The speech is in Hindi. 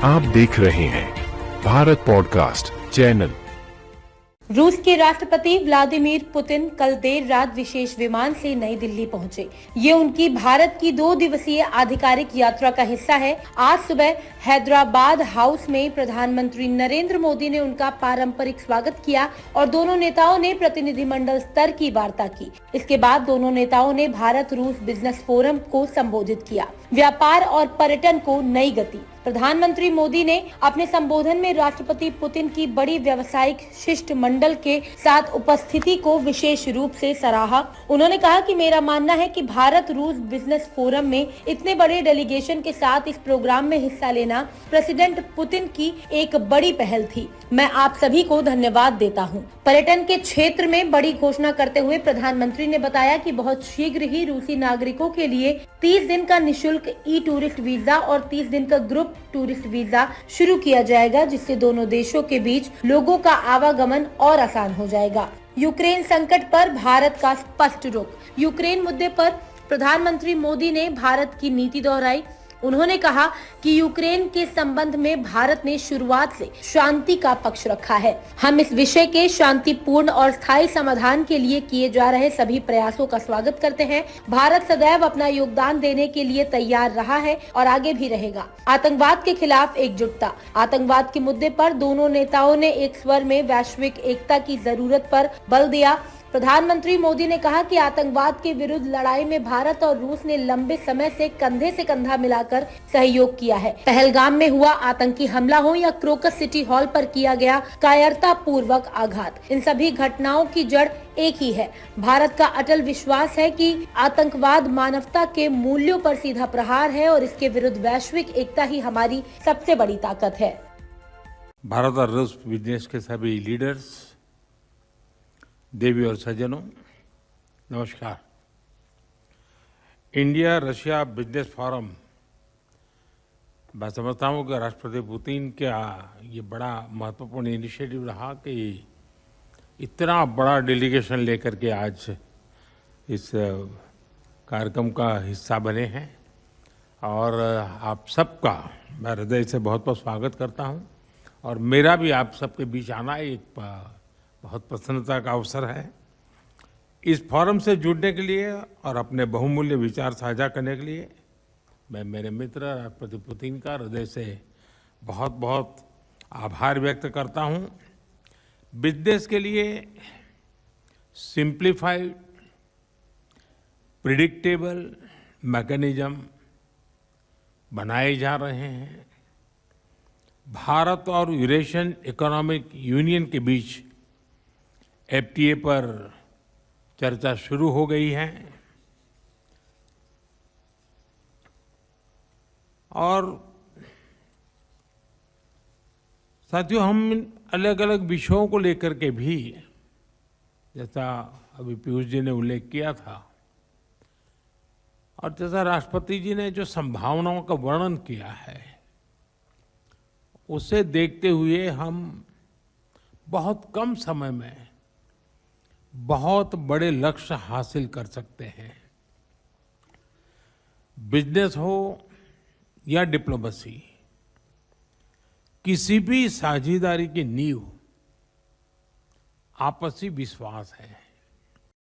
आप देख रहे हैं भारत पॉडकास्ट चैनल। रूस के राष्ट्रपति व्लादिमीर पुतिन कल देर रात विशेष विमान से नई दिल्ली पहुंचे। ये उनकी भारत की 2 दिवसीय आधिकारिक यात्रा का हिस्सा है। आज सुबह हैदराबाद हाउस में प्रधानमंत्री नरेंद्र मोदी ने उनका पारंपरिक स्वागत किया और दोनों नेताओं ने प्रतिनिधिमंडल स्तर की वार्ता की। इसके बाद दोनों नेताओं ने भारत रूस बिजनेस फोरम को संबोधित किया। व्यापार और पर्यटन को नई गति। प्रधानमंत्री मोदी ने अपने संबोधन में राष्ट्रपति पुतिन की बड़ी व्यावसायिक शिष्टमंडल के साथ उपस्थिति को विशेष रूप से सराहा। उन्होंने कहा कि मेरा मानना है कि भारत रूस बिजनेस फोरम में इतने बड़े डेलीगेशन के साथ इस प्रोग्राम में हिस्सा लेना प्रेसिडेंट पुतिन की एक बड़ी पहल थी। मैं आप सभी को धन्यवाद देता हूं। पर्यटन के क्षेत्र में बड़ी घोषणा करते हुए प्रधानमंत्री ने बताया कि बहुत शीघ्र ही रूसी नागरिकों के लिए 30 दिन का निःशुल्क ई टूरिस्ट वीजा और 30 दिन का ग्रुप टूरिस्ट वीजा शुरू किया जाएगा, जिससे दोनों देशों के बीच लोगों का आवागमन और आसान हो जाएगा। यूक्रेन संकट पर भारत का स्पष्ट रुख। यूक्रेन मुद्दे पर प्रधानमंत्री मोदी ने भारत की नीति दोहराई। उन्होंने कहा कि यूक्रेन के संबंध में भारत ने शुरुआत से शांति का पक्ष रखा है। हम इस विषय के शांतिपूर्ण और स्थायी समाधान के लिए किए जा रहे सभी प्रयासों का स्वागत करते हैं। भारत सदैव अपना योगदान देने के लिए तैयार रहा है और आगे भी रहेगा। आतंकवाद के खिलाफ एकजुटता। आतंकवाद के मुद्दे पर दोनों नेताओं ने एक स्वर में वैश्विक एकता की जरूरत पर बल दिया। प्रधानमंत्री मोदी ने कहा कि आतंकवाद के विरुद्ध लड़ाई में भारत और रूस ने लंबे समय से कंधे से कंधा मिलाकर सहयोग किया है। पहलगाम में हुआ आतंकी हमला हो या क्रोकस सिटी हॉल पर किया गया कायरता पूर्वक आघात, इन सभी घटनाओं की जड़ एक ही है। भारत का अटल विश्वास है कि आतंकवाद मानवता के मूल्यों पर सीधा प्रहार है और इसके विरुद्ध वैश्विक एकता ही हमारी सबसे बड़ी ताकत है। भारत और रूस बिजनेस के सभी लीडर्स, देवी और सज्जनों, नमस्कार। इंडिया रशिया बिजनेस फोरम, मैं समझता हूँ कि राष्ट्रपति पुतिन का ये बड़ा महत्वपूर्ण इनिशिएटिव रहा कि इतना बड़ा डेलीगेशन लेकर के आज इस कार्यक्रम का हिस्सा बने हैं और आप सबका मैं हृदय से बहुत बहुत स्वागत करता हूँ। और मेरा भी आप सबके बीच आना एक बहुत प्रसन्नता का अवसर है। इस फोरम से जुड़ने के लिए और अपने बहुमूल्य विचार साझा करने के लिए मैं मेरे मित्र राष्ट्रपति पुतिन का हृदय से बहुत बहुत आभार व्यक्त करता हूं। बिजनेस के लिए सिंप्लीफाइड, प्रिडिक्टेबल मैकेनिज्म बनाए जा रहे हैं। भारत और यूरेशियन इकोनॉमिक यूनियन के बीच FTA पर चर्चा शुरू हो गई है और साथियों, हम अलग अलग विषयों को लेकर के भी, जैसा अभी पीयूष जी ने उल्लेख किया था और जैसा राष्ट्रपति जी ने जो संभावनाओं का वर्णन किया है, उसे देखते हुए हम बहुत कम समय में बहुत बड़े लक्ष्य हासिल कर सकते हैं। बिजनेस हो या डिप्लोमेसी, किसी भी साझेदारी की नींव आपसी विश्वास है।